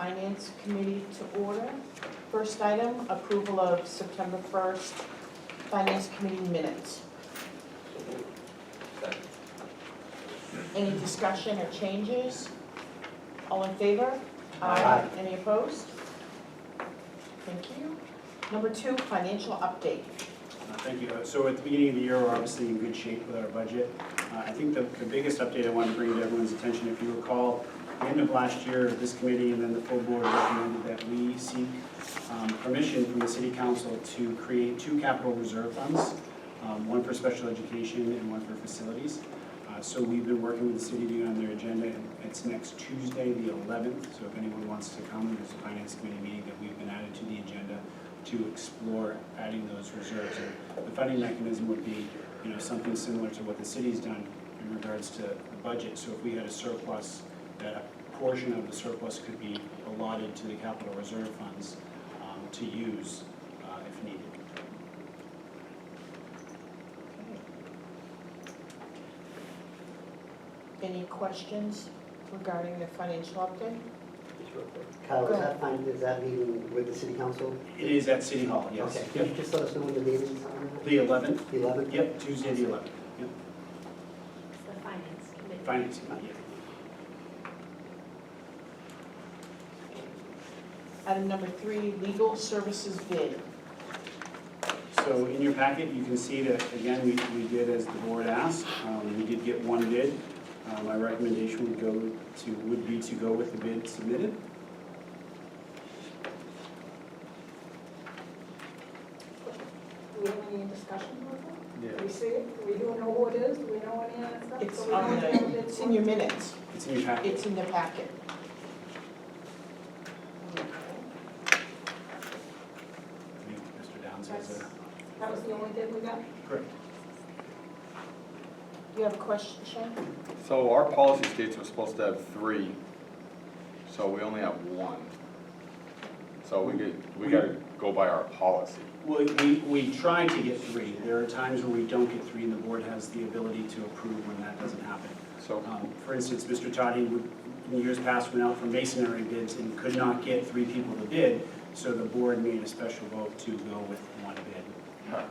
Finance Committee to order. First item, approval of September 1st Finance Committee minutes. Any discussion or changes? All in favor? Aye. Any opposed? Thank you. Number 2, financial update. Thank you. So at the beginning of the year, we're obviously in good shape with our budget. I think the biggest update I want to bring to everyone's attention, if you recall, at the end of last year, this committee and then the full board recommended that we seek permission from the city council to create 2 capital reserve funds, one for special education and one for facilities. So we've been working with the city to get on their agenda, and it's next Tuesday, the 11th. So if anyone wants to come, there's a finance committee meeting that we've been added to the agenda to explore adding those reserves. And the funding mechanism would be, something similar to what the city's done in regards to the budget. So if we had a surplus, that a portion of the surplus could be allotted to the capital reserve funds to use if needed. Any questions regarding the financial update? Kyle, is that meeting with the city council? It is at City Hall, yes. Okay, can you just let us know when the date is on that? The 11th? The 11th? Yep, Tuesday the 11th. Yep. It's the finance committee. Finance, yeah. Item number 3, legal services bid. So in your packet, you can see that, again, we did as the board asked. We did get one bid. My recommendation would be to go with the bid submitted. Do we have any discussion about that? Yeah. Do we see it? Do we do know who it is? Do we know any of that stuff? It's So we on know what the, it it's is. in your minutes. It's in your packet. It's in the packet. I think Mr. Downs has a, That was the only bid we got? correct. You have a question, Shane? So our policy states we're supposed to have 3, so we only have 1. So we gotta go by our policy. Well, we try to get 3. There are times where we don't get 3, and the board has the ability to approve when that doesn't happen. So, For instance, Mr. Toddy would, in years past, went out for masonry bids and could not get 3 people to bid, so the board made a special vote to go with 1 bid.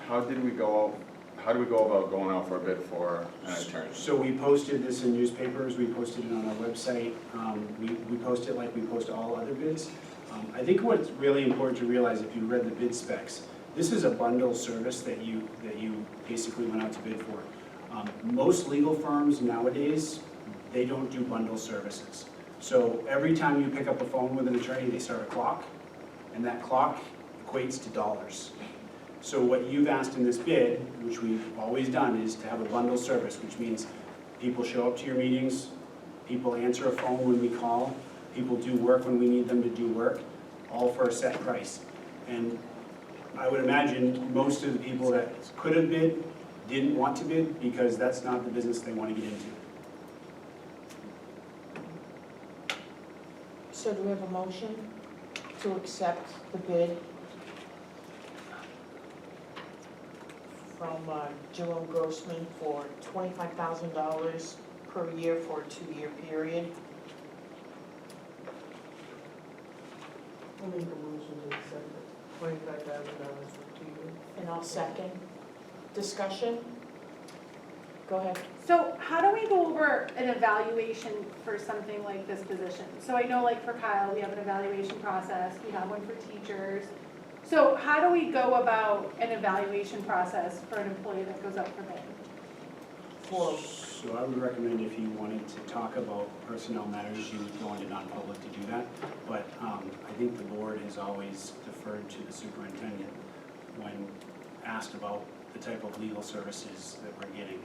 how do we go about going out for a bid for an attorney? So we posted this in newspapers, we posted it on our website, we post it like we post all other bids. I think what's really important to realize, if you read the bid specs, this is a bundle service that you basically went out to bid for. Most legal firms nowadays, they don't do bundle services. So every time you pick up a phone with an attorney, they start a clock, and that clock equates to dollars. So what you've asked in this bid, which we've always done, is to have a bundle service, which means people show up to your meetings, people answer a phone when we call, people do work when we need them to do work, all for a set price. And I would imagine most of the people that could have bid didn't want to bid because that's not the business they want to get into. So do we have a motion to accept the bid from Jerome Grossman for $25,000 per year for a 2-year period? I'll make a motion to accept it. $25,000 for 2 years. And I'll second. Discussion? Go ahead. So how do we go over an evaluation for something like this position? So I know like for Kyle, we have an evaluation process, we have one for teachers. So how do we go about an evaluation process for an employee that goes up for bid? So I would recommend if you wanted to talk about personnel matters, you would go into non-public to do that. But I think the board has always deferred to the superintendent when asked about the type of legal services that we're getting.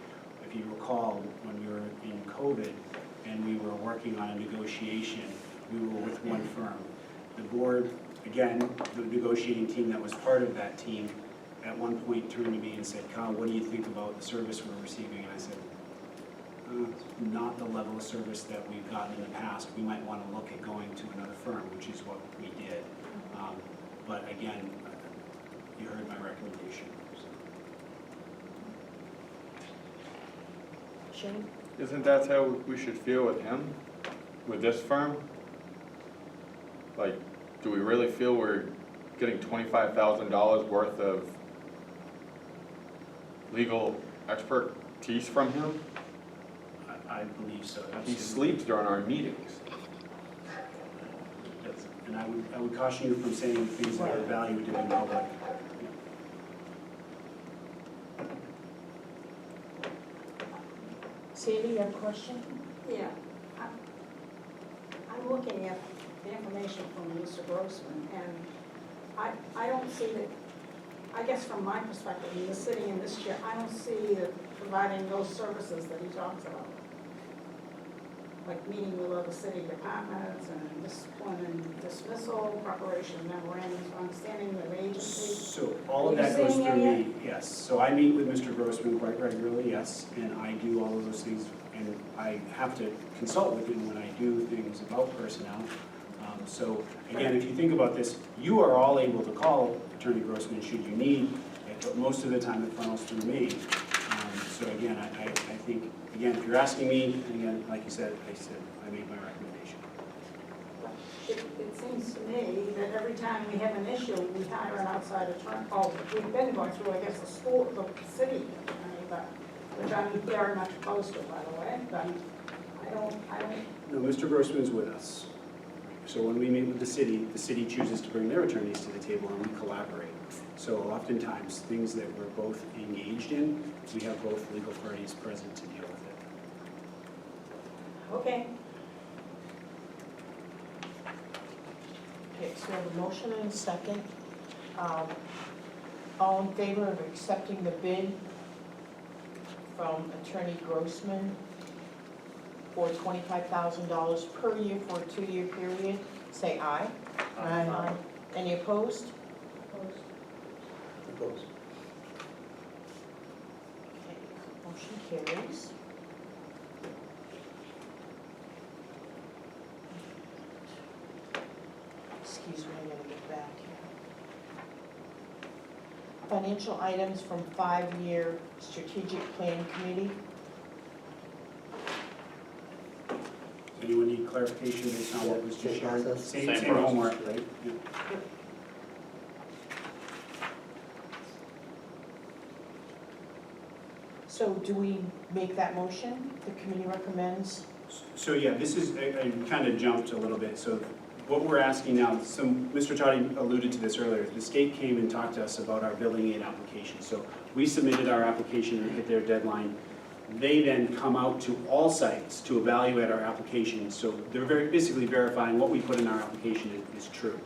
If you recall, when we were in COVID and we were working on a negotiation, we were with one firm. The board, again, the negotiating team that was part of that team, at one point turned to me and said, Kyle, what do you think about the service we're receiving? And I said, not the level of service that we've gotten in the past. We might want to look at going to another firm, which is what we did. But again, you heard my recommendation. Shane? Isn't that how we should feel with him, with this firm? like, do we really feel we're getting $25,000 worth of legal expertise from him? I believe so, He absolutely. sleeps during our meetings. And I would caution you from saying things that are valued in public. Sandy, you have a question? Yeah. I'm looking at the information from Mr. Grossman, and I don't see that, I guess from my perspective, in sitting in this chair, I don't see that providing those services that he talks about. Like meeting with other city departments and discipline and dismissal, preparation of memorandums of understanding with agencies. So all of Are you that goes seeing through any me, yes. So I meet with Mr. Grossman quite regularly, yes, and I do all of those things. And I have to consult with him when I do things about personnel. So again, if you think about this, you are all able to call Attorney Grossman should you need it, but most of the time it funnels through me. So again, I think, again, if you're asking me, and again, like you said, I made my recommendation. It seems to me that every time we have an issue, we hire an outside attorney. Oh, we've been going through, I guess, the city attorney, but, which I'm very much opposed to, by the way, but I don't. No, Mr. Grossman's with us. So when we meet with the city chooses to bring their attorneys to the table and we collaborate. So oftentimes, things that we're both engaged in, we have both legal parties present to deal with it. Okay. Okay, so we have a motion and a second. All in favor of accepting the bid from Attorney Grossman for $25,000 per year for a 2-year period, say aye. Aye. Any opposed? Opposed. Okay, motion carries. Excuse me, I'm gonna get back here. Financial items from 5-year strategic plan committee. Anyone need clarification based on what was just Same shared? process. Same Same homework, right? Yeah. So do we make that motion? The committee recommends? So yeah, this is, I kind of jumped a little bit. So what we're asking now, so Mr. Toddy alluded to this earlier. The state came and talked to us about our building aid application. So we submitted our application and hit their deadline. They then come out to all sites to evaluate our application. So they're basically verifying what we put in our application is true.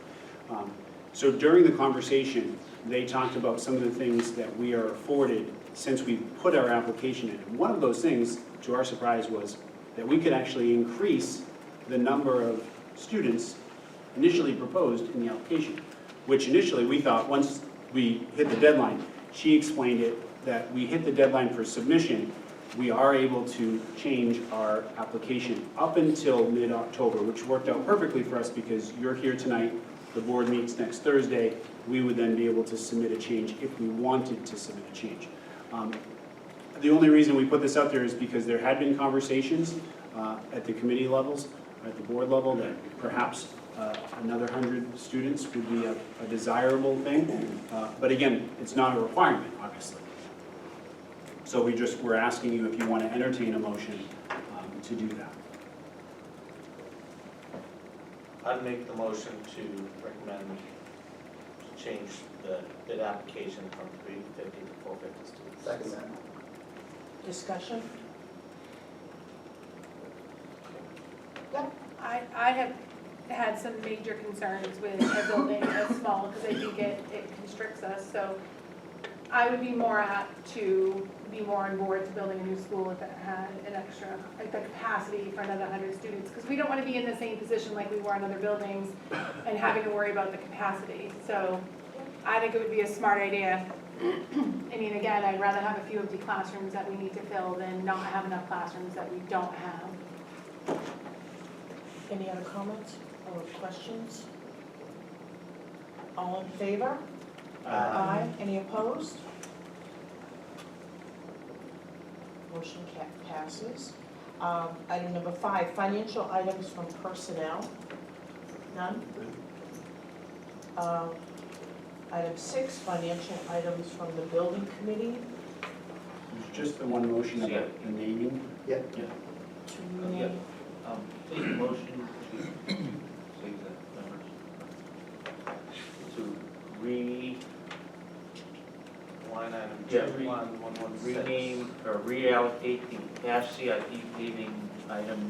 So during the conversation, they talked about some of the things that we are afforded since we put our application in. And one of those things, to our surprise, was that we could actually increase the number of students initially proposed in the application, which initially we thought once we hit the deadline, she explained it, that we hit the deadline for submission, we are able to change our application up until mid-October, which worked out perfectly for us because you're here tonight, the board meets next Thursday, we would then be able to submit a change if we wanted to submit a change. The only reason we put this out there is because there had been conversations at the committee levels, at the board level, that perhaps another 100 students would be a desirable thing. But again, it's not a requirement, obviously. So we're asking you if you want to entertain a motion to do that. I'd make the motion to recommend to change the bid application from 350 to 450 students. Second that. Discussion? I have had some major concerns with a building as small, because I think it constricts us, so I would be more apt to be more on board to building a new school if it had an extra, like the capacity for another 100 students, because we don't want to be in the same position like we were in other buildings and having to worry about the capacity. So I think it would be a smart idea. I mean, again, I'd rather have a few empty classrooms that we need to fill than not have enough classrooms that we don't have. Any other comments or questions? All in favor? Aye. Any opposed? Motion passes. Item number 5, financial items from personnel. None? Item 6, financial items from the building committee. There's just the one motion about the naming. Yeah. To Yeah. name, Take a motion to, say the numbers, to Line item Yeah, 21116. rename or reallocate the cash CIP paving item,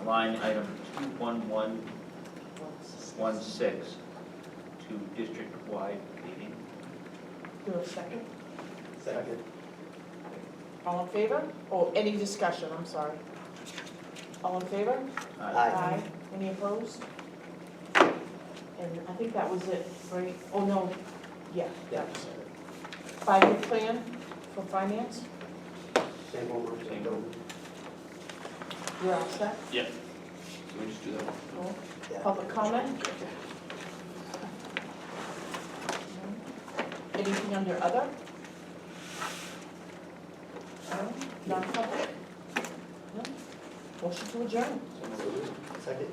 line item 21116 to district-wide paving. do a second? Second. All in favor? Oh, any discussion, I'm sorry. All in favor? Aye. Any opposed? And I think that was it, right? Oh, no, yeah, that was it. 5-year plan for finance, Same over, same over. you're all set? So we just do that one. Cool. Public comment? Anything under other? No? Non-public? No? Motion to adjourn. Second.